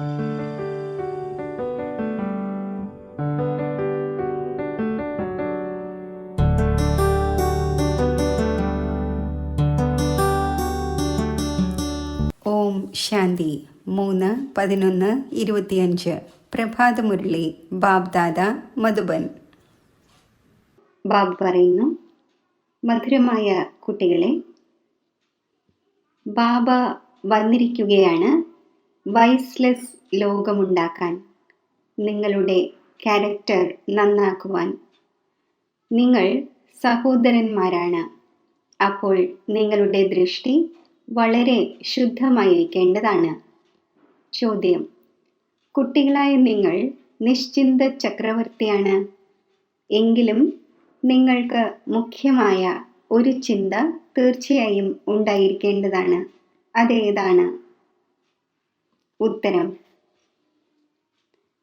ഓം ശാന്തി. 3/11/25 പ്രഭാതമുരളി ബാബ്ദാദ മധുബൻ. ബാബ് പറയുന്നു, മധുരമായ കുട്ടികളെ, ബാബ വന്നിരിക്കുകയാണ് വൈസ്ലെസ് ലോകമുണ്ടാക്കാൻ, നിങ്ങളുടെ ക്യാരക്ടർ നന്നാക്കുവാൻ. നിങ്ങൾ സഹോദരന്മാരാണ്. അപ്പോൾ നിങ്ങളുടെ ദൃഷ്ടി വളരെ ശുദ്ധമായിരിക്കേണ്ടതാണ്. ചോദ്യം: കുട്ടികളായ നിങ്ങൾ നിശ്ചിന്ത ചക്രവർത്തിയാണ്. എങ്കിലും നിങ്ങൾക്ക് മുഖ്യമായ ഒരു ചിന്ത തീർച്ചയായും ഉണ്ടായിരിക്കേണ്ടതാണ്. അതേതാണ്? ഉത്തരം: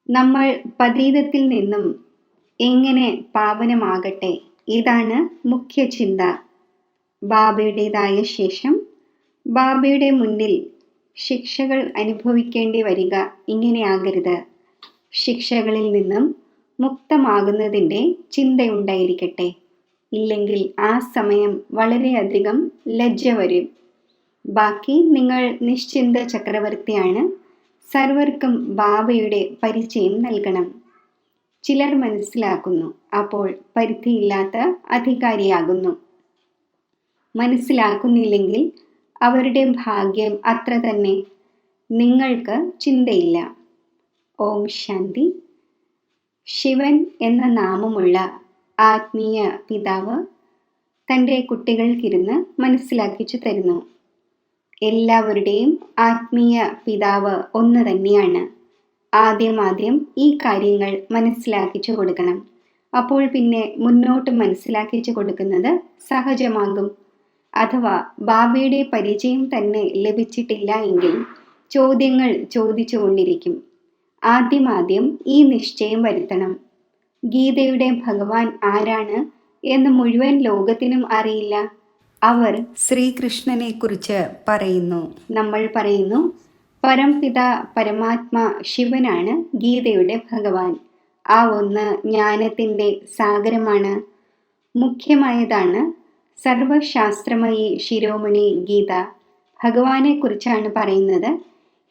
നമ്മൾ പതീതത്തിൽ നിന്നും എങ്ങനെ പാവനമാകട്ടെ, ഇതാണ് മുഖ്യ ചിന്ത. ബാബയുടേതായ ശേഷം ബാബയുടെ മുന്നിൽ ശിക്ഷകൾ അനുഭവിക്കേണ്ടി വരിക ഇങ്ങനെയാകരുത്. ശിക്ഷകളിൽ നിന്നും മുക്തമാകുന്നതിൻ്റെ ചിന്തയുണ്ടായിരിക്കട്ടെ. ഇല്ലെങ്കിൽ ആ സമയം വളരെയധികം ലജ്ജ വരും. ബാക്കി നിങ്ങൾ നിശ്ചിന്ത ചക്രവർത്തിയാണ്. സർവർക്കും ബാബയുടെ പരിചയം നൽകണം. ചിലർ മനസ്സിലാക്കുന്നു, അപ്പോൾ പരിധിയില്ലാത്ത അധികാരിയാകുന്നു. മനസ്സിലാക്കുന്നില്ലെങ്കിൽ അവരുടെ ഭാഗ്യം അത്ര തന്നെ. നിങ്ങൾക്ക് ചിന്തയില്ല. ഓം ശാന്തി. ശിവൻ എന്ന നാമമുള്ള ആത്മീയ പിതാവ് തൻ്റെ കുട്ടികൾക്കിരുന്ന് മനസ്സിലാക്കിച്ചു തരുന്നു. എല്ലാവരുടെയും ആത്മീയ പിതാവ് ഒന്ന് തന്നെയാണ്. ആദ്യം ഈ കാര്യങ്ങൾ മനസ്സിലാക്കിച്ചു കൊടുക്കണം. അപ്പോൾ പിന്നെ മുന്നോട്ട് മനസ്സിലാക്കിച്ചു കൊടുക്കുന്നത് സഹജമാകും. അഥവാ ബാബയുടെ പരിചയം തന്നെ ലഭിച്ചിട്ടില്ല എങ്കിൽ ചോദ്യങ്ങൾ ചോദിച്ചുകൊണ്ടിരിക്കും. ആദ്യം ഈ നിശ്ചയം വരുത്തണം. ഗീതയുടെ ഭഗവാൻ ആരാണ് എന്ന് മുഴുവൻ ലോകത്തിനും അറിയില്ല. അവർ ശ്രീകൃഷ്ണനെ കുറിച്ച് പറയുന്നു. നമ്മൾ പറയുന്നു, പരംപിത പരമാത്മാ ശിവനാണ് ഗീതയുടെ ഭഗവാൻ. ആ ഒന്ന് ജ്ഞാനത്തിൻ്റെ സാഗരമാണ്. മുഖ്യമായതാണ് സർവശാസ്ത്രമയി ശിരോമണി ഗീത. ഭഗവാനെ കുറിച്ചാണ് പറയുന്നത്.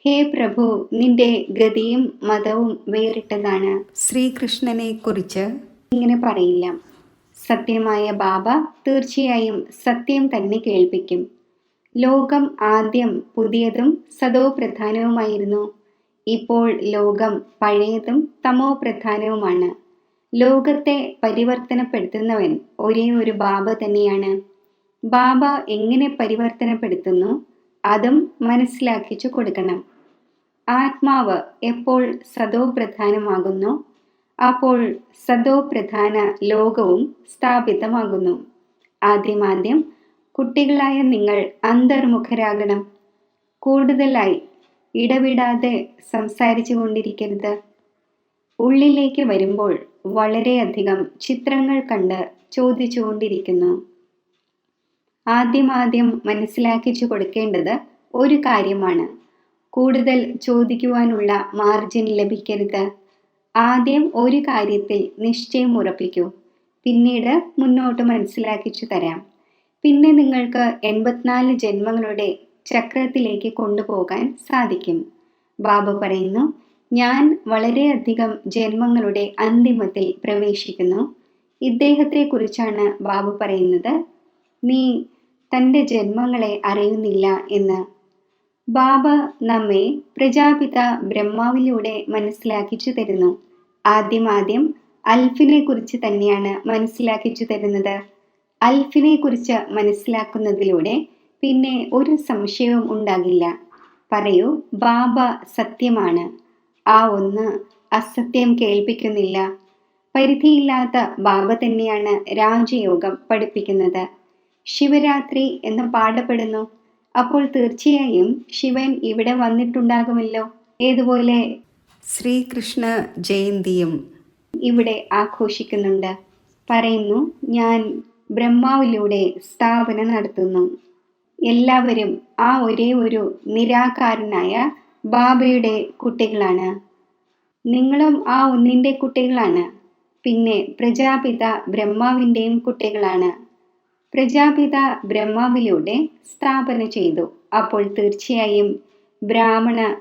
ഹേ പ്രഭു, നിന്റെ ഗതിയും മതവും വേറിട്ടതാണ്. ശ്രീകൃഷ്ണനെ കുറിച്ച് ഇങ്ങനെ പറയില്ല. സത്യമായ ബാബ തീർച്ചയായും സത്യം തന്നെ കേൾപ്പിക്കും. ലോകം ആദ്യം പുതിയതും സദോ പ്രധാനവുമായിരുന്നു. ഇപ്പോൾ ലോകം പഴയതും തമോ പ്രധാനവുമാണ്. ലോകത്തെ പരിവർത്തനപ്പെടുത്തുന്നവൻ ഒരേ ഒരു ബാബ തന്നെയാണ്. ബാബ എങ്ങനെ പരിവർത്തനപ്പെടുത്തുന്നു അതും മനസ്സിലാക്കിച്ചു കൊടുക്കണം. ആത്മാവ് എപ്പോൾ സദോ പ്രധാനമാകുന്നു, അപ്പോൾ സദോ പ്രധാന ലോകവും സ്ഥാപിതമാകുന്നു. ആദ്യം കുട്ടികളായ നിങ്ങൾ അന്തർമുഖരാകണം. കൂടുതലായി ഇടവിടാതെ സംസാരിച്ചു കൊണ്ടിരിക്കരുത്. ഉള്ളിലേക്ക് വരുമ്പോൾ വളരെയധികം ചിത്രങ്ങൾ കണ്ട് ചോദിച്ചുകൊണ്ടിരിക്കുന്നു. ആദ്യം മനസ്സിലാക്കിച്ചു കൊടുക്കേണ്ടത് ഒരു കാര്യമാണ്. കൂടുതൽ ചോദിക്കുവാനുള്ള മാർജിൻ ലഭിക്കരുത്. ആദ്യം ഒരു കാര്യത്തിൽ നിശ്ചയം ഉറപ്പിക്കൂ. പിന്നീട് മുന്നോട്ട് മനസ്സിലാക്കിച്ചു തരാം. പിന്നെ നിങ്ങൾക്ക് 84 ജന്മങ്ങളുടെ ചക്രത്തിലേക്ക് കൊണ്ടുപോകാൻ സാധിക്കും. ബാബ പറയുന്നു, ഞാൻ വളരെയധികം ജന്മങ്ങളുടെ അന്തിമത്തിൽ പ്രവേശിക്കുന്നു. ഇദ്ദേഹത്തെ കുറിച്ചാണ് ബാബ പറയുന്നത്. നീ തൻ്റെ ജന്മങ്ങളെ അറിയുന്നില്ല എന്ന്. ബാബ നമ്മെ പ്രജാപിത ബ്രഹ്മാവിലൂടെ മനസ്സിലാക്കിച്ചു തരുന്നു. ആദ്യം അൽഫിനെ കുറിച്ച് തന്നെയാണ് മനസ്സിലാക്കിച്ചു തരുന്നത്. അൽഫിനെ കുറിച്ച് മനസ്സിലാക്കുന്നതിലൂടെ പിന്നെ ഒരു സംശയവും ഉണ്ടാകില്ല. പറയൂ, ബാബ സത്യമാണ്. ആ ഒന്ന് അസത്യം കേൾപ്പിക്കുന്നില്ല. പരിധിയില്ലാത്ത ബാബ തന്നെയാണ് രാജയോഗം പഠിപ്പിക്കുന്നത്. ശിവരാത്രി എന്ന് പാടപ്പെടുന്നു. അപ്പോൾ തീർച്ചയായും ശിവൻ ഇവിടെ വന്നിട്ടുണ്ടാകുമല്ലോ. ഏതുപോലെ ശ്രീകൃഷ്ണ ജയന്തിയും ഇവിടെ ആഘോഷിക്കുന്നുണ്ട്. പറയുന്നു, ഞാൻ ബ്രഹ്മാവിലൂടെ സ്ഥാപന നടത്തുന്നു. എല്ലാവരും ആ ഒരേ ഒരു നിരാകാരനായ ബാബയുടെ കുട്ടികളാണ്. നിങ്ങളും ആ ഒന്നിൻ്റെ കുട്ടികളാണ്. പിന്നെ പ്രജാപിത ബ്രഹ്മാവിൻ്റെയും കുട്ടികളാണ്. പ്രജാപിത ബ്രഹ്മാവിലൂടെ സ്ഥാപന ചെയ്തു. അപ്പോൾ തീർച്ചയായും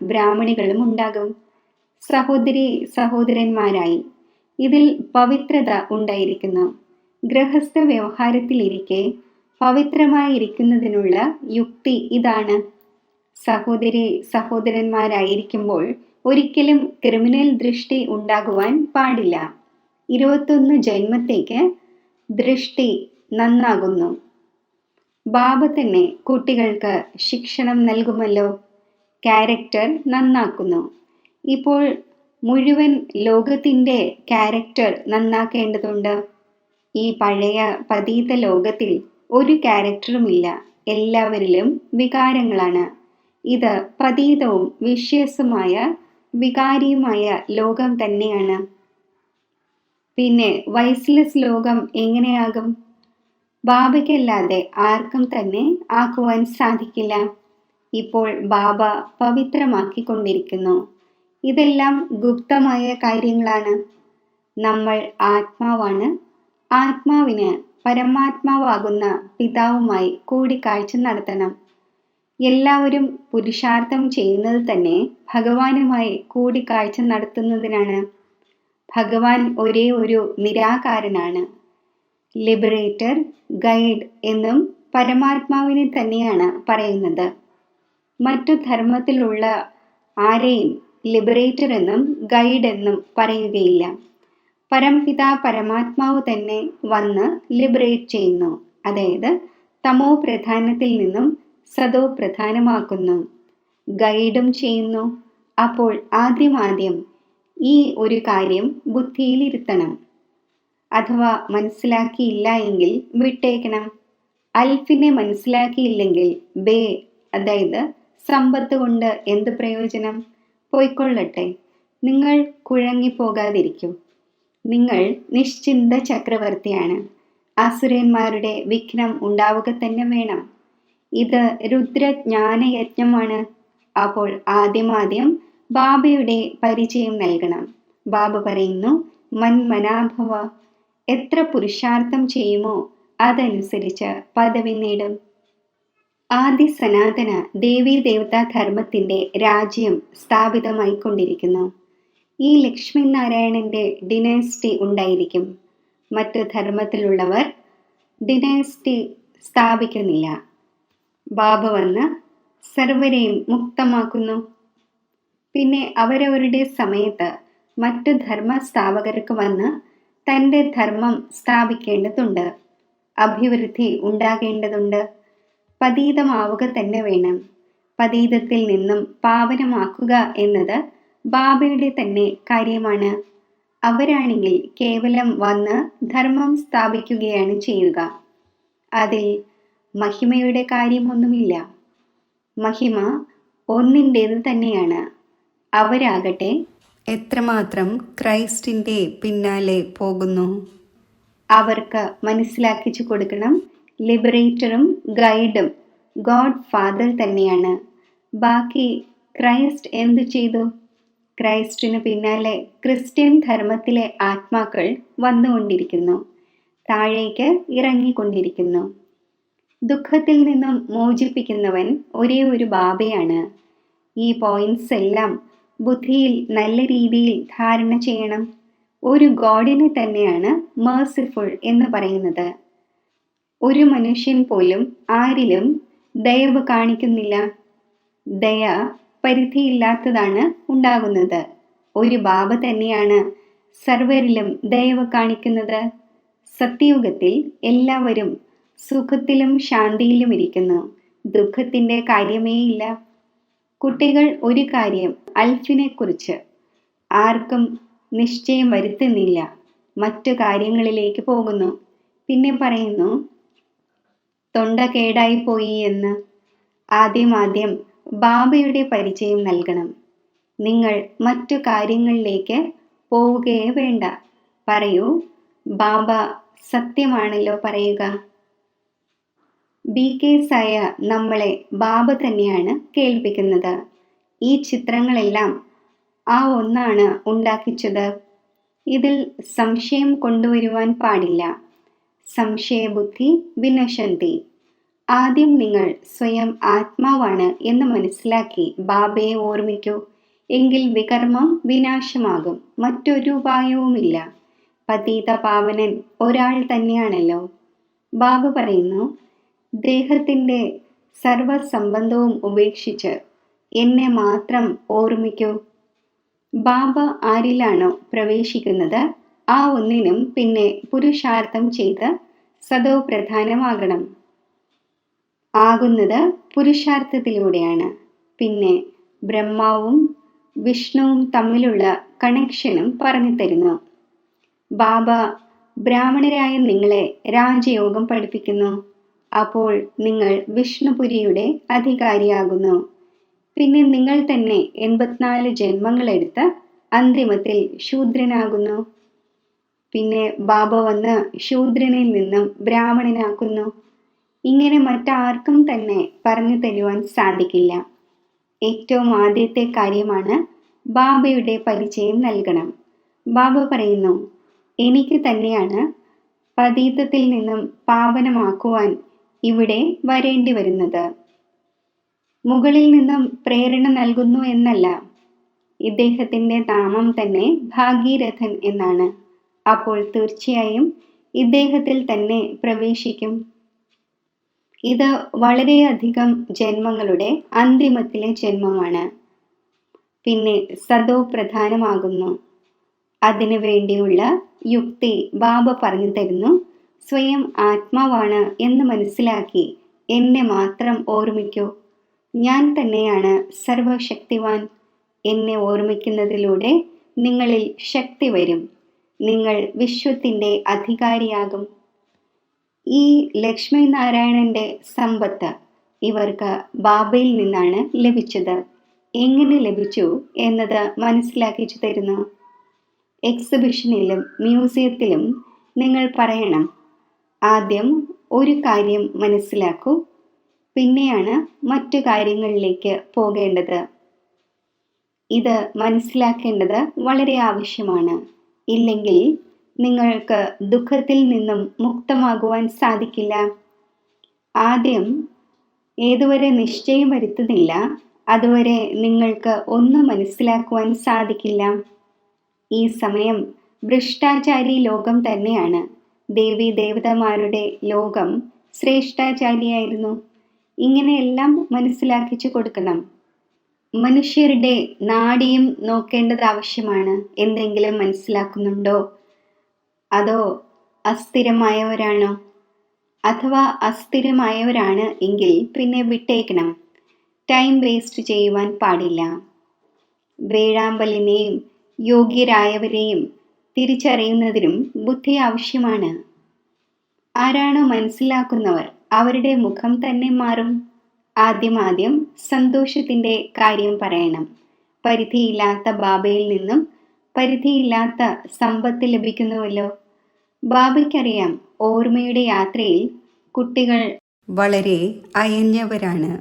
ബ്രാഹ്മണികളും ഉണ്ടാകും. സഹോദരി സഹോദരന്മാരായി ഇതിൽ പവിത്രത ഉണ്ടായിരിക്കുന്നു. ഗൃഹസ്ഥ വ്യവഹാരത്തിലിരിക്കെ പവിത്രമായിരിക്കുന്നതിനുള്ള യുക്തി ഇതാണ്. സഹോദരി സഹോദരന്മാരായിരിക്കുമ്പോൾ ഒരിക്കലും ക്രിമിനൽ ദൃഷ്ടി ഉണ്ടാകുവാൻ പാടില്ല. 21 ജന്മത്തേക്ക് ദൃഷ്ടി നന്നാകുന്നു. ബാബ തന്നെ കുട്ടികൾക്ക് ശിക്ഷണം നൽകുമല്ലോ. ക്യാരക്ടർ നന്നാക്കുന്നു. ഇപ്പോൾ മുഴുവൻ ലോകത്തിൻ്റെ ക്യാരക്ടർ നന്നാക്കേണ്ടതുണ്ട്. ഈ പഴയ പതീത ലോകത്തിൽ ഒരു ക്യാരക്ടറുമില്ല. എല്ലാവരിലും വികാരങ്ങളാണ്. ഇത് പതീതവും വിശ്വസുമായ വികാരിയുമായ ലോകം തന്നെയാണ്. പിന്നെ വൈസ്ലെസ് ലോകം എങ്ങനെയാകും? ബാബയ്ക്കല്ലാതെ ആർക്കും തന്നെ ആക്കുവാൻ സാധിക്കില്ല. ഇപ്പോൾ ബാബ പവിത്രമാക്കിക്കൊണ്ടിരിക്കുന്നു. ഇതെല്ലാം ഗുപ്തമായ കാര്യങ്ങളാണ്. നമ്മൾ ആത്മാവാണ്. ആത്മാവിന് പരമാത്മാവാകുന്ന പിതാവുമായി കൂടിക്കാഴ്ച നടത്തണം. എല്ലാവരും പുരുഷാർത്ഥം ചെയ്യുന്നത് തന്നെ ഭഗവാനുമായി കൂടിക്കാഴ്ച നടത്തുന്നതിനാണ്. ഭഗവാൻ ഒരേ ഒരു നിരാകാരനാണ്. ലിബറേറ്റർ, ഗൈഡ് എന്നും പരമാത്മാവിനെ തന്നെയാണ് പറയുന്നത്. മറ്റു ധർമ്മത്തിലുള്ള ആരെയും ലിബറേറ്റർ എന്നും ഗൈഡ് എന്നും പറയുകയില്ല. പരംപിത പരമാത്മാവ് തന്നെ വന്ന് ലിബറേറ്റ് ചെയ്യുന്നു. അതായത് തമോ പ്രധാനത്തിൽ നിന്നും സതോ പ്രധാനമാക്കുന്നു. ഗൈഡും ചെയ്യുന്നു. അപ്പോൾ ആദ്യം ഈ ഒരു കാര്യം ബുദ്ധിയിലിരുത്തണം. അഥവാ മനസ്സിലാക്കിയില്ല എങ്കിൽ വിട്ടേക്കണം. അൽഫിനെ മനസ്സിലാക്കിയില്ലെങ്കിൽ അതായത് സമ്പത്ത് കൊണ്ട് എന്ത് പ്രയോജനം? പോയിക്കൊള്ളട്ടെ. നിങ്ങൾ കുഴങ്ങിപ്പോകാതിരിക്കും. നിങ്ങൾ നിശ്ചിന്ത ചക്രവർത്തിയാണ്. അസുരന്മാരുടെ വിഘ്നം ഉണ്ടാവുക തന്നെ വേണം. ഇത് രുദ്രജ്ഞാനയജ്ഞമാണ്. അപ്പോൾ ആദ്യം ബാബയുടെ പരിചയം നൽകണം. ബാബ പറയുന്നു, മന്മനാഭവ. എത്ര പുരുഷാർത്ഥം ചെയ്യുമോ അതനുസരിച്ച് പദവി നേടും. ആദി സനാതന ദേവീ ദേവതാ ധർമ്മത്തിൻ്റെ രാജ്യം സ്ഥാപിതമായിക്കൊണ്ടിരിക്കുന്നു. ഈ ലക്ഷ്മി നാരായണന്റെ ഡിനാസ്റ്റി ഉണ്ടായിരിക്കും. മറ്റു ധർമ്മത്തിലുള്ളവർ ഡിനാസ്റ്റി സ്ഥാപിക്കുന്നില്ല. ബാബ വന്ന് സർവരെയും മുക്തമാക്കുന്നു. പിന്നെ അവരവരുടെ സമയത്ത് മറ്റു ധർമ്മ സ്ഥാപകർക്ക് വന്ന് തൻ്റെ ധർമ്മം സ്ഥാപിക്കേണ്ടതുണ്ട്. അഭിവൃദ്ധി ഉണ്ടാകേണ്ടതുണ്ട്. പതീതമാവുക തന്നെ വേണം. പതീതത്തിൽ നിന്നും പാവനമാക്കുക എന്നത് ബാബയുടെ തന്നെ കാര്യമാണ്. അവരാണെങ്കിൽ കേവലം വന്ന് ധർമ്മം സ്ഥാപിക്കുകയാണ് ചെയ്യുക. അതിൽ മഹിമയുടെ കാര്യമൊന്നുമില്ല. മഹിമ ഒന്നിൻ്റേത് തന്നെയാണ്. അവരാകട്ടെ എത്രമാത്രം ക്രൈസ്റ്റിൻ്റെ പിന്നാലെ പോകുന്നു. അവർക്ക് മനസ്സിലാക്കിച്ചു കൊടുക്കണം. ലിബറേറ്ററും ഗൈഡും ഗോഡ് ഫാദർ തന്നെയാണ്. ബാക്കി ക്രൈസ്റ്റ് എന്തു ചെയ്തു? ക്രൈസ്റ്റിന് പിന്നാലെ ക്രിസ്ത്യൻ ധർമ്മത്തിലെ ആത്മാക്കൾ വന്നുകൊണ്ടിരിക്കുന്നു. താഴേക്ക് ഇറങ്ങിക്കൊണ്ടിരിക്കുന്നു. ദുഃഖത്തിൽ നിന്നും മോചിപ്പിക്കുന്നവൻ ഒരേ ഒരു ബാബയാണ്. ഈ പോയിന്റ്സ് എല്ലാം ബുദ്ധിയിൽ നല്ല രീതിയിൽ ധാരണ ചെയ്യണം. ഒരു ഗോഡിനെ തന്നെയാണ് മേഴ്സിഫുൾ എന്ന് പറയുന്നത്. ഒരു മനുഷ്യൻ പോലും ആരിലും ദയവ് കാണിക്കുന്നില്ല. ദയ പരിധിയില്ലാത്തതാണ് ഉണ്ടാകുന്നത്. ഒരു ബാബ തന്നെയാണ് സർവരിലും ദയവ് കാണിക്കുന്നത്. സത്യയുഗത്തിൽ എല്ലാവരും സുഖത്തിലും ശാന്തിയിലും ഇരിക്കുന്നു. ദുഃഖത്തിൻ്റെ കാര്യമേയില്ല. കുട്ടികൾ ഒരു കാര്യം അൽഫിനെക്കുറിച്ച് ആർക്കും നിശ്ചയം വരുത്തുന്നില്ല. മറ്റു കാര്യങ്ങളിലേക്ക് പോകുന്നു. പിന്നെ പറയുന്നു തൊണ്ട കേടായിപ്പോയി എന്ന്. ആദ്യം ബാബയുടെ പരിചയം നൽകണം. നിങ്ങൾ മറ്റു കാര്യങ്ങളിലേക്ക് പോവുകയേ വേണ്ട. പറയൂ, ബാബ സത്യമാണല്ലോ പറയുക. ബി കേസായ നമ്മളെ ബാബ തന്നെയാണ് കേൾപ്പിക്കുന്നത്. ഈ ചിത്രങ്ങളെല്ലാം ആ ഒന്നാണ് ഉണ്ടാക്കിച്ചത്. ഇതിൽ സംശയം കൊണ്ടുവരുവാൻ പാടില്ല. സംശയബുദ്ധി വിനശന്തി. ആദ്യം നിങ്ങൾ സ്വയം ആത്മാവാണ് എന്ന് മനസ്സിലാക്കി ബാബയെ ഓർമ്മിക്കൂ. എങ്കിൽ വികർമ്മം വിനാശമാകും. മറ്റൊരു ഉപായവുമില്ല. പതീത പാവനൻ ഒരാൾ തന്നെയാണല്ലോ. ബാബ പറയുന്നു, ദേഹത്തിൻ്റെ സർവസംബന്ധവും ഉപേക്ഷിച്ച് എന്നെ മാത്രം ഓർമ്മിക്കൂ. ബാബ ആരിലാണോ പ്രവേശിക്കുന്നത് ആ ഒന്നിനും പിന്നെ പുരുഷാർത്ഥം ചെയ്ത് സദോ പ്രധാനമാകണം. ആകുന്നത് പുരുഷാർത്ഥത്തിലൂടെയാണ്. പിന്നെ ബ്രഹ്മാവും വിഷ്ണുവും തമ്മിലുള്ള കണക്ഷനും പറഞ്ഞു തരുന്നു. ബാബ ബ്രാഹ്മണരായ നിങ്ങളെ രാജയോഗം പഠിപ്പിക്കുന്നു. അപ്പോൾ നിങ്ങൾ വിഷ്ണുപുരിയുടെ അധികാരിയാകുന്നു. പിന്നെ നിങ്ങൾ തന്നെ 84 ജന്മങ്ങളെടുത്ത് അന്തിമത്തിൽ ശൂദ്രനാകുന്നു. പിന്നെ ബാബ വന്ന് ശൂദ്രനിൽ നിന്നും ബ്രാഹ്മണനാക്കുന്നു. ഇങ്ങനെ മറ്റാർക്കും തന്നെ പറഞ്ഞു തരുവാൻ സാധിക്കില്ല. ഏറ്റവും ആദ്യത്തെ കാര്യമാണ് ബാബയുടെ പരിചയം നൽകണം. ബാബ പറയുന്നു, എനിക്ക് തന്നെയാണ് പതീതത്തിൽ നിന്നും പാവനമാക്കുവാൻ ഇവിടെ വരേണ്ടി വരുന്നത്. മുകളിൽ നിന്നും പ്രേരണ നൽകുന്നു എന്നല്ല. ഇദ്ദേഹത്തിൻ്റെ നാമം തന്നെ ഭാഗീരഥൻ എന്നാണ്. അപ്പോൾ തീർച്ചയായും ഇദ്ദേഹത്തിൽ തന്നെ പ്രവേശിക്കും. ഇത് വളരെയധികം ജന്മങ്ങളുടെ അന്തിമത്തിലെ ജന്മമാണ്. പിന്നെ സദോ പ്രധാനമാകുന്നു. അതിനു വേണ്ടിയുള്ള യുക്തി ബാബ പറഞ്ഞു തരുന്നു. സ്വയം ആത്മാവാണ് എന്ന് മനസ്സിലാക്കി എന്നെ മാത്രം ഓർമ്മിക്കൂ. ഞാൻ തന്നെയാണ് സർവശക്തിവാൻ. എന്നെ ഓർമ്മിക്കുന്നതിലൂടെ നിങ്ങളിൽ ശക്തി വരും. നിങ്ങൾ വിശ്വത്തിൻ്റെ അധികാരിയാകും. ഈ ലക്ഷ്മി നാരായണന്റെ സമ്പത്ത് ഇവർക്ക് ബാബയിൽ നിന്നാണ് ലഭിച്ചത്. എങ്ങനെ ലഭിച്ചു എന്നത് മനസ്സിലാക്കിച്ചു തരുന്നു. എക്സിബിഷനിലും മ്യൂസിയത്തിലും നിങ്ങൾ പറയണം, ആദ്യം ഒരു കാര്യം മനസ്സിലാക്കൂ, പിന്നെയാണ് മറ്റു കാര്യങ്ങളിലേക്ക് പോകേണ്ടത്. ഇത് മനസ്സിലാക്കേണ്ടത് വളരെ ആവശ്യമാണ്. ഇല്ലെങ്കിൽ നിങ്ങൾക്ക് ദുഃഖത്തിൽ നിന്നും മുക്തമാകുവാൻ സാധിക്കില്ല. ആദ്യം ഏതുവരെ നിശ്ചയം വരുത്തുന്നില്ല അതുവരെ നിങ്ങൾക്ക് ഒന്നും മനസ്സിലാക്കുവാൻ സാധിക്കില്ല. ഈ സമയം ഭ്രഷ്ടാചാരി ലോകം തന്നെയാണ്. ദേവി ദേവതമാരുടെ ലോകം ശ്രേഷ്ഠാചാരിയായിരുന്നു. ഇങ്ങനെയെല്ലാം മനസ്സിലാക്കിച്ചു കൊടുക്കണം. മനുഷ്യരുടെ നാഡിയും നോക്കേണ്ടത് ആവശ്യമാണ്. എന്തെങ്കിലും മനസ്സിലാക്കുന്നുണ്ടോ? അതോ അസ്ഥിരമായവരാണോ? അഥവാ അസ്ഥിരമായവരാണ് എങ്കിൽ പിന്നെ വിട്ടേക്കണം. ടൈം വേസ്റ്റ് ചെയ്യുവാൻ പാടില്ല. വേഴാമ്പലിനെയും യോഗ്യരായവരെയും തിരിച്ചറിയുന്നതിനും ബുദ്ധി ആവശ്യമാണ്. ആരാണോ മനസ്സിലാക്കുന്നവർ അവരുടെ മുഖം തന്നെ മാറും. ആദ്യം സന്തോഷത്തിൻ്റെ കാര്യം പറയണം. പരിധിയില്ലാത്ത ബാബയിൽ നിന്നും പരിധിയില്ലാത്ത സമ്പത്ത് ലഭിക്കുന്നുവല്ലോ. ബാബയ്ക്കറിയാം, ഓർമ്മയുടെ യാത്രയിൽ കുട്ടികൾ വളരെ അയഞ്ഞവരാണ്.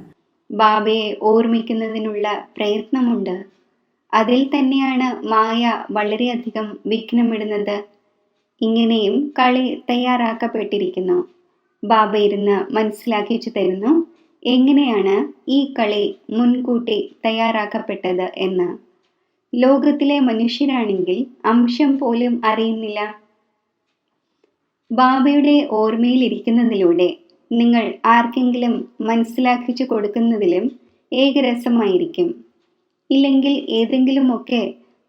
ബാബയെ ഓർമ്മിക്കുന്നതിനുള്ള പ്രയത്നമുണ്ട്. അതിൽ തന്നെയാണ് മായ വളരെയധികം വിഘ്നമിടുന്നത്. ഇങ്ങനെയും കളി തയ്യാറാക്കപ്പെട്ടിരിക്കുന്നു. ബാബ ഇരുന്ന് മനസ്സിലാക്കിച്ചു തരുന്നു എങ്ങനെയാണ് ഈ കളി മുൻകൂട്ടി തയ്യാറാക്കപ്പെട്ടത് എന്ന്. ലോകത്തിലെ മനുഷ്യരാണെങ്കിൽ അംശം പോലും അറിയുന്നില്ല. ബാബയുടെ ഓർമ്മയിലിരിക്കുന്നതിലൂടെ നിങ്ങൾ ആർക്കെങ്കിലും മനസ്സിലാക്കിച്ചു കൊടുക്കുന്നതിലും ഏകരസമായിരിക്കും. ഇല്ലെങ്കിൽ ഏതെങ്കിലുമൊക്കെ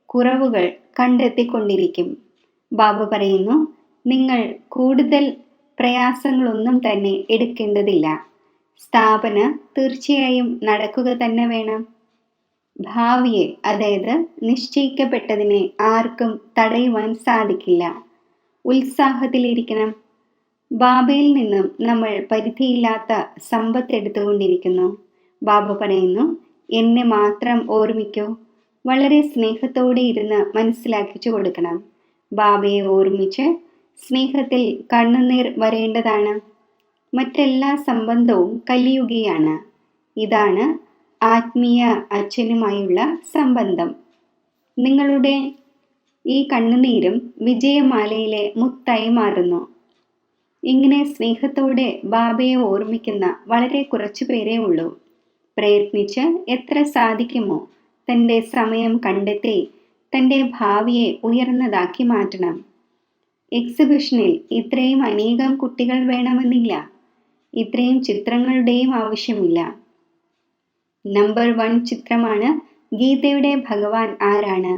കുറവുകൾ കണ്ടെത്തിക്കൊണ്ടിരിക്കും. ബാബ പറയുന്നു, നിങ്ങൾ കൂടുതൽ പ്രയാസങ്ങളൊന്നും തന്നെ എടുക്കേണ്ടതില്ല. സ്ഥാപന തീർച്ചയായും നടക്കുക തന്നെ വേണം. ഭാവിയെ, അതായത് നിശ്ചയിക്കപ്പെട്ടതിനെ ആർക്കും തടയുവാൻ സാധിക്കില്ല. ഉത്സാഹത്തിലിരിക്കണം. ബാബയിൽ നിന്നും നമ്മൾ പരിധിയില്ലാത്ത സമ്പത്ത് എടുത്തുകൊണ്ടിരിക്കുന്നു. ബാബ പറയുന്നു, എന്നെ മാത്രം ഓർമ്മിക്കൂ. വളരെ സ്നേഹത്തോടെ ഇരുന്ന് മനസ്സിലാക്കിച്ചു കൊടുക്കണം. ബാബയെ ഓർമ്മിച്ച് സ്നേഹത്തിൽ കണ്ണുനീർ വരേണ്ടതാണ്. മറ്റെല്ലാ സംബന്ധവും കലിയുകയാണ്. ഇതാണ് ആത്മീയ അച്ഛനുമായുള്ള സംബന്ധം. നിങ്ങളുടെ ഈ കണ്ണുനീരും വിജയമാലയിലെ മുത്തായി മാറുന്നു. ഇങ്ങനെ സ്നേഹത്തോടെ ബാബയെ ഓർമ്മിക്കുന്ന വളരെ കുറച്ചു പേരേ ഉള്ളൂ. പ്രയത്നിച്ച് എത്ര സാധിക്കുമോ തൻ്റെ സമയം കണ്ടെത്തി തൻ്റെ ഭാവിയെ ഉയർന്നതാക്കി മാറ്റണം. എക്സിബിഷനിൽ ഇത്രയും അനേകം കുട്ടികൾ വേണമെന്നില്ല. ഇത്രയും ചിത്രങ്ങളുടെയും ആവശ്യമില്ല. നമ്പർ 1 ചിത്രമാണ് ഗീതയുടെ ഭഗവാൻ ആരാണ്.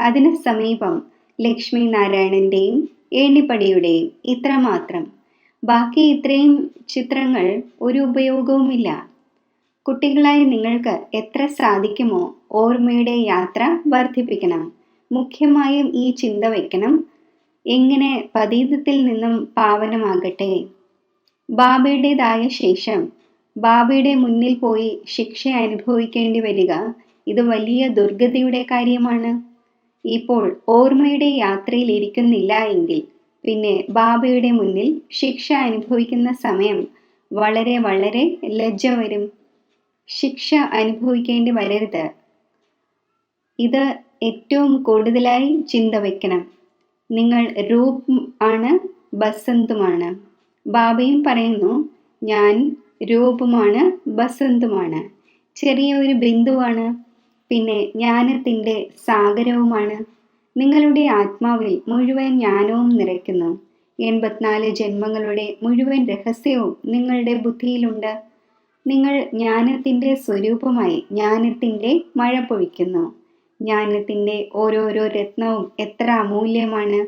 അതിന് സമീപം ലക്ഷ്മി നാരായണന്റെയും ഏണിപ്പടിയുടെയും ഇത്രമാത്രം. ബാക്കി ഇത്രയും ചിത്രങ്ങൾ ഒരു ഉപയോഗവുമില്ല. കുട്ടികളായി നിങ്ങൾക്ക് എത്ര സാധിക്കുമോ ഓർമ്മയുടെ യാത്ര വർദ്ധിപ്പിക്കണം. മുഖ്യമായും ഈ ചിന്ത വയ്ക്കണം, എങ്ങനെ പതീതത്തിൽ നിന്നും പാവനമാകട്ടെ. ബാബയുടേതായ ശേഷം ബാബയുടെ മുന്നിൽ പോയി ശിക്ഷ അനുഭവിക്കേണ്ടി വരിക, ഇത് വലിയ ദുർഗതിയുടെ കാര്യമാണ്. ഇപ്പോൾ ഓർമ്മയുടെ യാത്രയിൽ ഇരിക്കുന്നില്ല എങ്കിൽ പിന്നെ ബാബയുടെ മുന്നിൽ ശിക്ഷ അനുഭവിക്കുന്ന സമയം വളരെ വളരെ ലജ്ജ വരും. ശിക്ഷ അനുഭവിക്കേണ്ടി വരരുത്. ഇത് ഏറ്റവും കൂടുതലായി ചിന്ത വയ്ക്കണം. നിങ്ങൾ രൂപ് ആണ്, ബസന്തുമാണ്. ബാബയും പറയുന്നു, ഞാൻ രൂപമാണ്, ബസന്തുമാണ്, ചെറിയ ഒരു ബിന്ദുവാണ്, പിന്നെ ജ്ഞാനത്തിൻ്റെ സാഗരവുമാണ്. നിങ്ങളുടെ ആത്മാവിൽ മുഴുവൻ ജ്ഞാനവും നിറയ്ക്കുന്നു. 84 ജന്മങ്ങളുടെ മുഴുവൻ രഹസ്യവും നിങ്ങളുടെ ബുദ്ധിയിലുണ്ട്. നിങ്ങൾ ജ്ഞാനത്തിൻ്റെ സ്വരൂപമായി ജ്ഞാനത്തിൻ്റെ മഴ പൊഴിക്കുന്നു. ജ്ഞാനത്തിൻ്റെ ഓരോരോ രത്നവും എത്ര അമൂല്യമാണ്.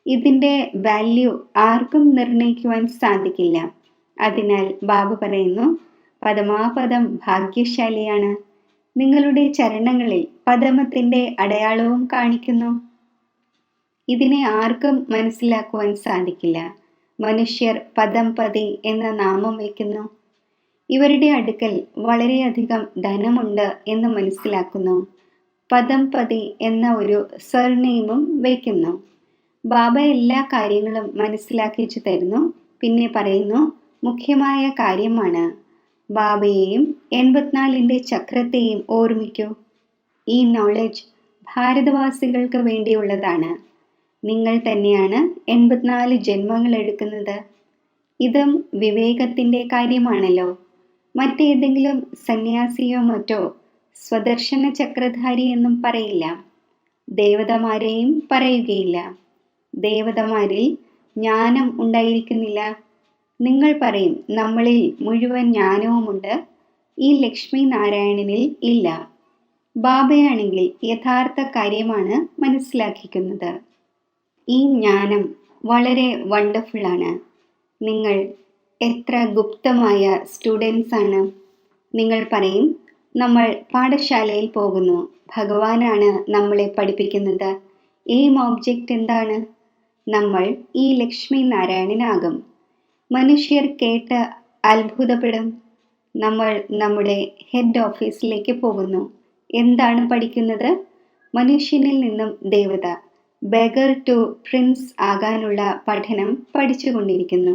ഇതിൻ്റെ വാല്യൂ ആർക്കും നിർണയിക്കുവാൻ സാധിക്കില്ല. അതിനാൽ ബാബ പറയുന്നു, പദമാപദം ഭാഗ്യശാലിയാണ്. നിങ്ങളുടെ ചരണങ്ങളിൽ പദമത്തിൻ്റെ അടയാളവും കാണിക്കുന്നു. ഇതിനെ ആർക്കും മനസ്സിലാക്കുവാൻ സാധിക്കില്ല. മനുഷ്യർ പദം പതി എന്ന നാമം വയ്ക്കുന്നു. ഇവരുടെ അടുക്കൽ വളരെയധികം ധനമുണ്ട് എന്ന് മനസ്സിലാക്കുന്നു. പദം പതി എന്ന ഒരു സർനെയിമും വയ്ക്കുന്നു. ബാബ എല്ലാ കാര്യങ്ങളും മനസ്സിലാക്കിച്ചു തരുന്നു. പിന്നെ പറയുന്നു, മുഖ്യമായ കാര്യമാണ് ബാബയെയും 84ന്റെ ചക്രത്തെയും ഓർമ്മിക്കൂ. ഈ നോളജ് ഭാരതവാസികൾക്ക് വേണ്ടിയുള്ളതാണ്. നിങ്ങൾ തന്നെയാണ് 84 ജന്മങ്ങൾ എടുക്കുന്നത്. ഇതും വിവേകത്തിൻ്റെ കാര്യമാണല്ലോ. മറ്റേതെങ്കിലും സന്യാസിയോ മറ്റോ സ്വദർശന ചക്രധാരി എന്നും പറയില്ല. ദേവതമാരെയും പറയുകയില്ല. ദേവതമാരിൽ ജ്ഞാനം ഉണ്ടായിരിക്കുന്നില്ല. നിങ്ങൾ പറയും, നമ്മളിൽ മുഴുവൻ ജ്ഞാനവുമുണ്ട്, ഈ ലക്ഷ്മി നാരായണനിൽ ഇല്ല. ബാബയാണെങ്കിൽ യഥാർത്ഥ കാര്യമാണ് മനസ്സിലാക്കിക്കുന്നത്. ഈ ജ്ഞാനം വളരെ വണ്ടർഫുള്ളാണ്. നിങ്ങൾ എത്ര ഗുപ്തമായ സ്റ്റുഡൻസ് ആണ്. നിങ്ങൾ പറയും, നമ്മൾ പാഠശാലയിൽ പോകുന്നു, ഭഗവാനാണ് നമ്മളെ പഠിപ്പിക്കുന്നത്. എയിം ഓബ്ജക്റ്റ് എന്താണ്? നമ്മൾ ഈ ലക്ഷ്മി നാരായണനാകും. മനുഷ്യർ കേട്ട് അത്ഭുതപ്പെടും. നമ്മൾ നമ്മുടെ ഹെഡ് ഓഫീസിലേക്ക് പോകുന്നു. എന്താണ് പഠിക്കുന്നത്? മനുഷ്യനിൽ നിന്നും ദേവത, ബെഗർ ടു പ്രിൻസ് ആകാനുള്ള പഠനം പഠിച്ചുകൊണ്ടിരിക്കുന്നു.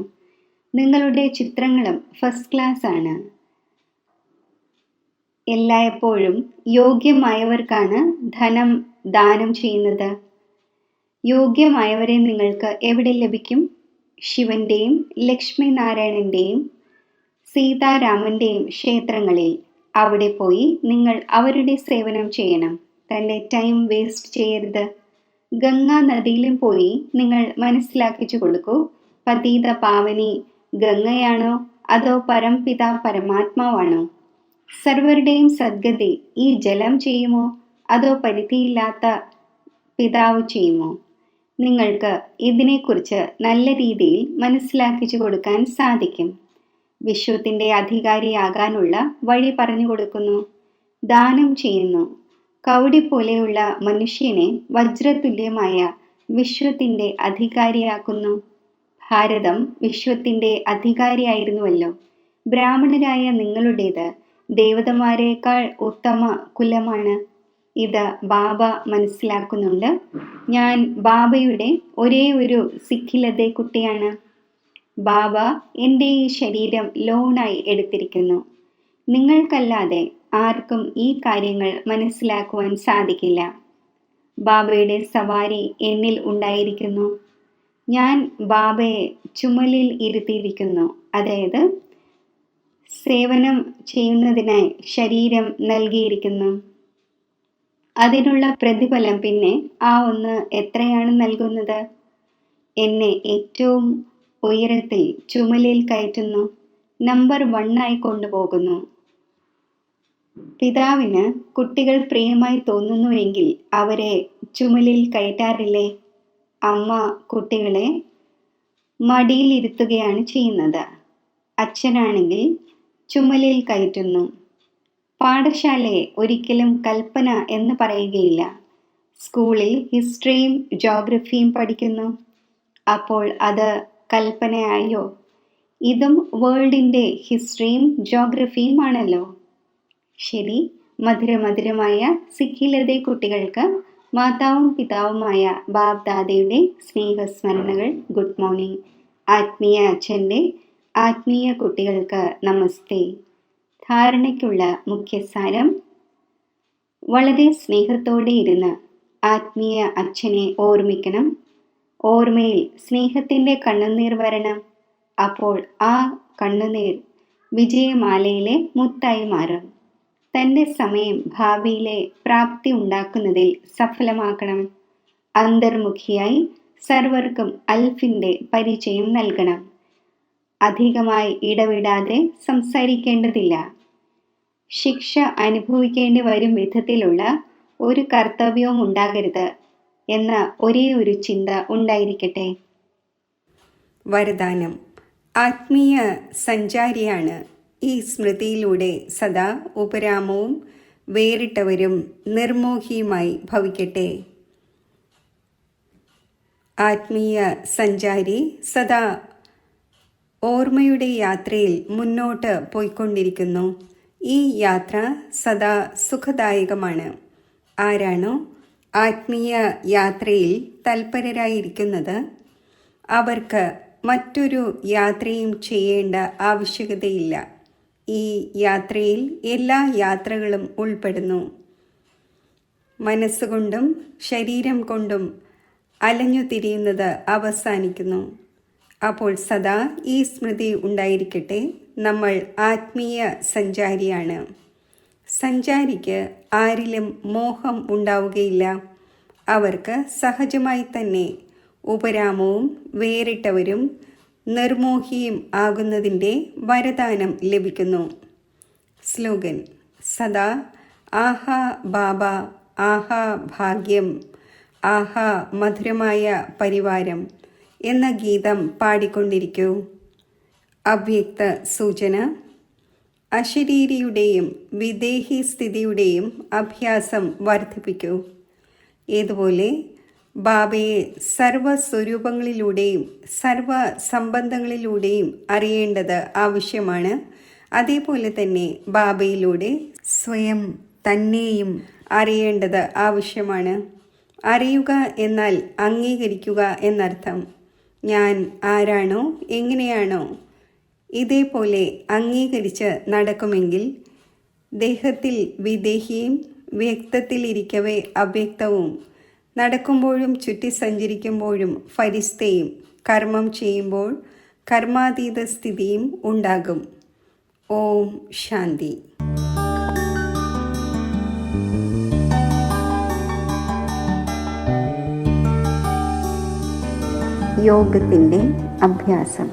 നിങ്ങളുടെ ചിത്രങ്ങളും ഫസ്റ്റ് ക്ലാസ് ആണ്. എല്ലായ്പ്പോഴും യോഗ്യമായവർക്കാണ് ധനം ദാനം ചെയ്യുന്നത്. യോഗ്യമായവരെ നിങ്ങൾക്ക് എവിടെ ലഭിക്കും? ശിവന്റെയും ലക്ഷ്മി നാരായണന്റെയും സീതാരാമന്റെയും ക്ഷേത്രങ്ങളിൽ. അവിടെ പോയി നിങ്ങൾ അവരുടെ സേവനം ചെയ്യണം. തൻ്റെ ടൈം വേസ്റ്റ് ചെയ്യരുത്. ഗംഗാ നദിയിലും പോയി നിങ്ങൾ മനസ്സിലാക്കിച്ചു കൊടുക്കൂ, പതീത പാവനി ഗംഗയാണോ അതോ പരംപിത പരമാത്മാവാണോ? സർവരുടെയും സദ്ഗതി ഈ ജലം ചെയ്യുമോ അതോ പരിധിയില്ലാത്ത പിതാവ് ചെയ്യുമോ? നിങ്ങൾക്ക് ഇതിനെക്കുറിച്ച് നല്ല രീതിയിൽ മനസ്സിലാക്കിച്ചു കൊടുക്കാൻ സാധിക്കും. വിശ്വത്തിൻ്റെ അധികാരിയാകാനുള്ള വഴി പറഞ്ഞു കൊടുക്കുന്നു. ദാനം ചെയ്യുന്നു. കൗടി പോലെയുള്ള മനുഷ്യനെ വജ്രതുല്യമായ വിശ്വത്തിൻ്റെ അധികാരിയാക്കുന്നു. ഭാരതം വിശ്വത്തിൻ്റെ അധികാരിയായിരുന്നുവല്ലോ. ബ്രാഹ്മണരായ നിങ്ങളുടേത് ദേവതമാരേക്കാൾ ഉത്തമ കുലമാണ്. ഇത് ബാബ മനസ്സിലാക്കുന്നുണ്ട്. ഞാൻ ബാബയുടെ ഒരേ ഒരു സിഖിലതെ കുട്ടിയാണ്. ബാബ എൻ്റെ ഈ ശരീരം ലോണായി എടുത്തിരിക്കുന്നു. നിങ്ങൾക്കല്ലാതെ ആർക്കും ഈ കാര്യങ്ങൾ മനസ്സിലാക്കുവാൻ സാധിക്കില്ല. ബാബയുടെ സവാരി എന്നിൽ ഉണ്ടായിരിക്കുന്നു. ഞാൻ ബാബയെ ചുമലിൽ ഇരുത്തിയിരിക്കുന്നു. അതായത് സേവനം ചെയ്യുന്നതിനായി ശരീരം നൽകിയിരിക്കുന്നു. അതിനുള്ള പ്രതിഫലം പിന്നെ ആ ഒന്ന് എത്രയാണ് നൽകുന്നത്? എന്നെ ഏറ്റവും ഉയരത്തിൽ ചുമലിൽ കയറ്റുന്നു. നമ്പർ 1 കൊണ്ടുപോകുന്നു. പിതാവിന് കുട്ടികൾ പ്രിയമായി തോന്നുന്നുവെങ്കിൽ അവരെ ചുമലിൽ കയറ്റാറില്ലേ? അമ്മ കുട്ടികളെ മടിയിലിരുത്തുകയാണ് ചെയ്യുന്നത്. അച്ഛനാണെങ്കിൽ ചുമലിൽ കയറ്റുന്നു. പാഠശാലയെ ഒരിക്കലും കൽപ്പന എന്ന് പറയുകയില്ല. സ്കൂളിൽ ഹിസ്റ്ററിയും ജോഗ്രഫിയും പഠിക്കുന്നു. അപ്പോൾ അത് കൽപ്പനയായോ? ഇതും വേൾഡിൻ്റെ ഹിസ്റ്ററിയും ജോഗ്രഫിയും ആണല്ലോ. ശരി, മധുരമധുരമായ സിഖിലതെ കുട്ടികൾക്ക് മാതാവും പിതാവുമായ ബാബ് ദാദയുടെ സ്നേഹസ്മരണകൾ. Good morning. ആത്മീയ അച്ഛൻ്റെ ആത്മീയ കുട്ടികൾക്ക് നമസ്തേ. ധാരണയ്ക്കുള്ള മുഖ്യസാരം: വളരെ സ്നേഹത്തോടെ ഇരുന്ന് ആത്മീയ അച്ഛനെ ഓർമ്മിക്കണം. ഓർമ്മയിൽ സ്നേഹത്തിൻ്റെ കണ്ണുനീർ വരണം. അപ്പോൾ ആ കണ്ണുനീർ വിജയമാലയിലെ മുത്തായി മാറും. തൻ്റെ സമയം ഭാവിയിലെ പ്രാപ്തി ഉണ്ടാക്കുന്നതിൽ സഫലമാക്കണം. അന്തർമുഖിയായി സർവർക്കും അൽഫിൻ്റെ പരിചയം നൽകണം. അധികമായി ഇടവിടാതെ സംസാരിക്കേണ്ടതില്ല. ശിക്ഷ അനുഭവിക്കേണ്ടി വരും വിധത്തിലുള്ള ഒരു കർത്തവ്യവും ഉണ്ടാകരുത് എന്ന ഒരേ ഒരു ചിന്ത ഉണ്ടായിരിക്കട്ടെ. വരദാനം: ആത്മീയ സഞ്ചാരിയാണ് ഈ സ്മൃതിയിലൂടെ സദാ ഉപരാമവും വേറിട്ടവരും നിർമോഹിയുമായി ഭവിക്കട്ടെ. ആത്മീയ സഞ്ചാരി സദാ ഓർമ്മയുടെ യാത്രയിൽ മുന്നോട്ട് പോയിക്കൊണ്ടിരിക്കുന്നു. ഈ യാത്ര സദാ സുഖദായകമാണ്. ആരാണോ ആത്മീയ യാത്രയിൽ തൽപരരായിരിക്കുന്നത് അവർക്ക് മറ്റൊരു യാത്രയും ചെയ്യേണ്ട ആവശ്യകതയില്ല. ഈ യാത്രയിൽ എല്ലാ യാത്രകളും ഉൾപ്പെടുന്നു. മനസ്സുകൊണ്ടും ശരീരം കൊണ്ടും അലഞ്ഞു തിരിയുന്നത് അവസാനിക്കുന്നു. അപ്പോൾ സദാ ഈ സ്മൃതി ഉണ്ടായിരിക്കട്ടെ: നമ്മൾ ആത്മീയ സഞ്ചാരിയാണ്. സഞ്ചാരിക്ക് ആരിലും മോഹം ഉണ്ടാവുകയില്ല. അവർക്ക് സഹജമായി തന്നെ ഉപരാമവും വേറിട്ടവരും നിർമോഹിയും ആകുന്നതിൻ്റെ വരദാനം ലഭിക്കുന്നു. സ്ലോഗൻ: സദാ ആഹാ ബാബ, ആഹാ ഭാഗ്യം, ആഹാ മധുരമായ പരിവാരം എന്ന ഗീതം പാടിക്കൊണ്ടിരിക്കൂ. അവ്യക്ത സൂചന: അശരീരിയുടെയും വിദേഹി സ്ഥിതിയുടെയും അഭ്യാസം വർദ്ധിപ്പിക്കൂ. ഏതുപോലെ ബാബയെ സർവസ്വരൂപങ്ങളിലൂടെയും സർവ സംബന്ധങ്ങളിലൂടെയും അറിയേണ്ടത് ആവശ്യമാണ്, അതേപോലെ തന്നെ ബാബയിലൂടെ സ്വയം തന്നെയും അറിയേണ്ടത് ആവശ്യമാണ്. അറിയുക എന്നാൽ അംഗീകരിക്കുക എന്നർത്ഥം. ഞാൻ ആരാണോ എങ്ങനെയാണോ ഇതേപോലെ അംഗീകരിച്ച് നടക്കുമെങ്കിൽ ദേഹത്തിൽ വിദേഹിയും വ്യക്തത്തിലിരിക്കവേ അവ്യക്തവും, നടക്കുമ്പോഴും ചുറ്റി സഞ്ചരിക്കുമ്പോഴും ഫരിസ്തയും, കർമ്മം ചെയ്യുമ്പോൾ കർമാതീത സ്ഥിതിയും ഉണ്ടാകും. ഓം ശാന്തി. യോഗത്തിൻ്റെ അഭ്യാസം.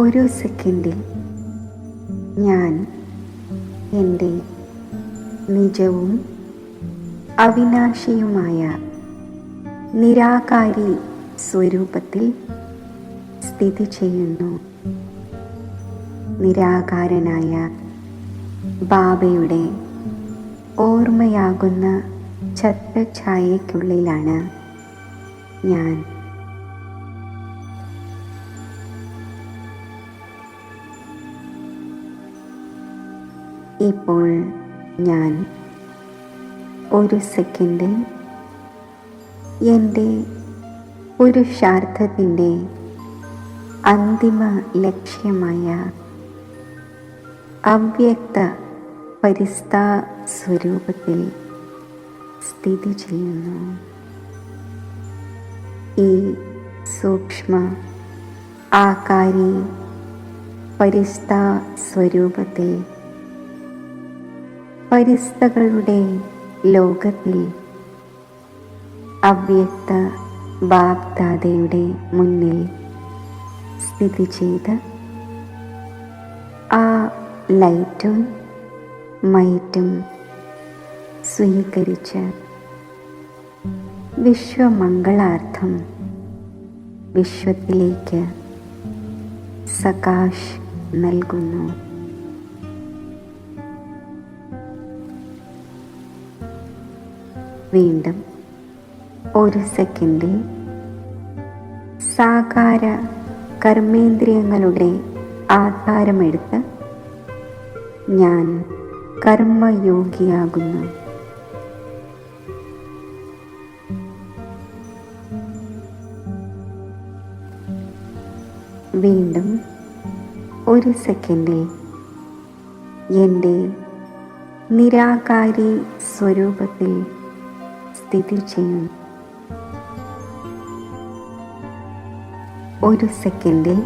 ഒരു സെക്കൻഡിൽ ഞാൻ എൻ്റെ നിജവും അവിനാശിയുമായ നിരാകാരി സ്വരൂപത്തിൽ സ്ഥിതി ചെയ്യുന്നു. നിരാകാരനായ ബാബയുടെ ഓർമ്മയാകുന്ന ഛത്രഛായയ്ക്കുള്ളിലാണ് ഞാൻ. ഇപ്പോൾ ഞാൻ ഒരു സെക്കൻഡിൽ എൻ്റെ പുരുഷാർത്ഥത്തിൻ്റെ അന്തിമ ലക്ഷ്യമായ അവ്യക്ത പരിസ്ഥാ സ്വരൂപത്തിൽ സ്ഥിതി ചെയ്യുന്നു. ഈ സൂക്ഷ്മ ആകാരി പരിസ്ഥാ സ്വരൂപത്തിൽ പരിസ്ഥകളുടെ ലോകത്തിൽ അവ്യക്ത ബാപ്ദാദയുടെ മുന്നിൽ സ്ഥിതി ചെയ്ത് ആ ലൈറ്റും മൈറ്റും സ്വീകരിച്ച് വിശ്വമംഗളാർത്ഥം വിശ്വത്തിലേക്ക് സകാശ് നൽകുന്നു. വീണ്ടും ഒരു സെക്കൻഡിൽ സാകാര കർമ്മേന്ദ്രിയങ്ങളുടെ ആധാരമെടുത്ത് ഞാൻ കർമ്മയോഗിയാകുന്നു. വീണ്ടും ഒരു സെക്കൻഡിൽ എൻ്റെ നിരാകാരി സ്വരൂപത്തിൽ സ്ഥിതി ചെയ്യുന്നു. ഒരു സെക്കൻഡിൽ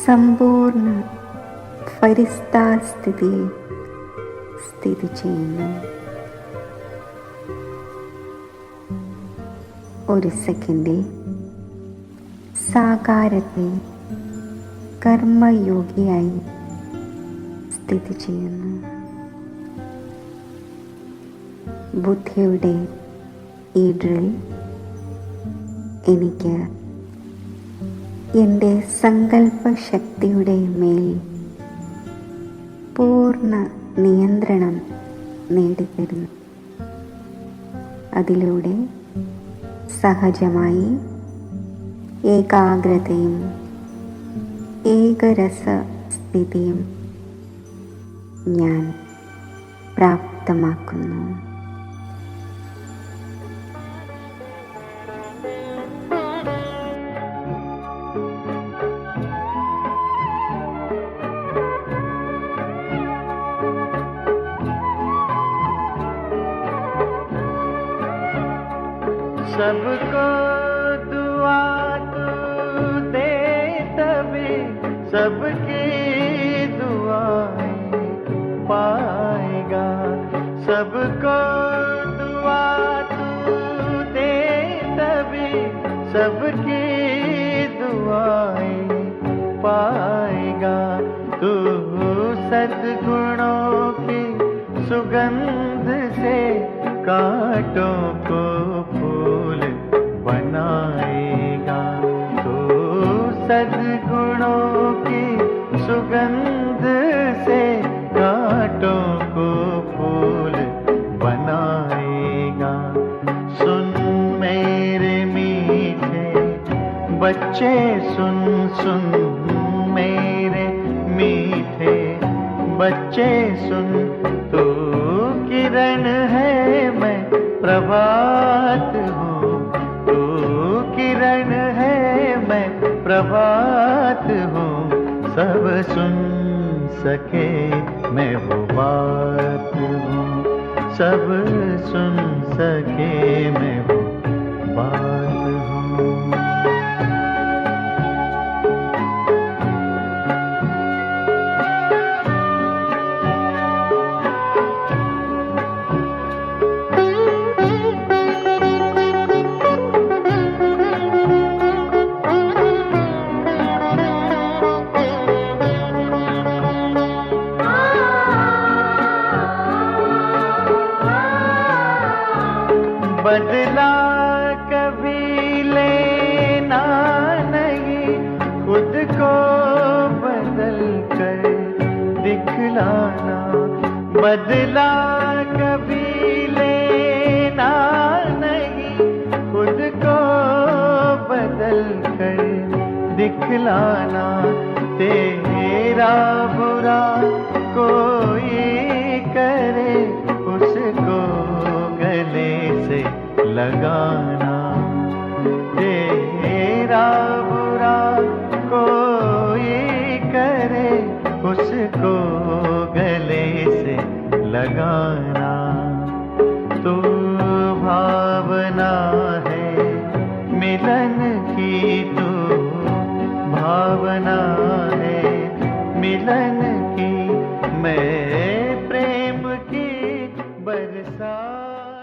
സമ്പൂർണ്ണ ഫരിസ്ഥാസ്ഥിതിയിൽ സ്ഥിതി ചെയ്യുന്നു. ഒരു സെക്കൻഡിൽ സാകാരത്തിൽ കർമ്മയോഗിയായി സ്ഥിതി ചെയ്യുന്നു. ബുദ്ധിയുടെ ഈ ഡ്രിൽ എനിക്ക് എൻ്റെ സങ്കല്പശക്തിയുടെ മേൽ പൂർണ്ണ നിയന്ത്രണം നേടിത്തരുന്നു. അതിലൂടെ സഹജമായി ഏകാഗ്രതയും ഏകരസ സ്ഥിതിയും ഞാൻ പ്രാപ്തമാക്കുന്നു. सबको दुआ तू दे तभी सबकी दुआएं पाएगा. सबको दुआ तू दे तभी सबकी दुआएं पाएगा. तू सद्गुणों की सुगंध से कांटों को फूल बनाएगा. तो सद्गुणों की सुगंध से कांटों को फूल बनाएगा. सुन मेरे मीठे बच्चे, सुन सुन मेरे मीठे बच्चे, सुन तू किरण है मैं प्रभात हूँ. तू किरण है मैं प्रभात हूँ. सब सुन सके मैं वो बात हूँ. सब सुन सके मैं वो बात हूँ. बदला कभी लेना नहीं, खुद को बदल कर दिखलाना. बदला कभी लेना नहीं, खुद को बदल कर दिखलाना. तेरा बुरा कोई करे उसको गले से लगाना. तेरा बुरा कोई करे उसको भावना, तू भावना है मिलन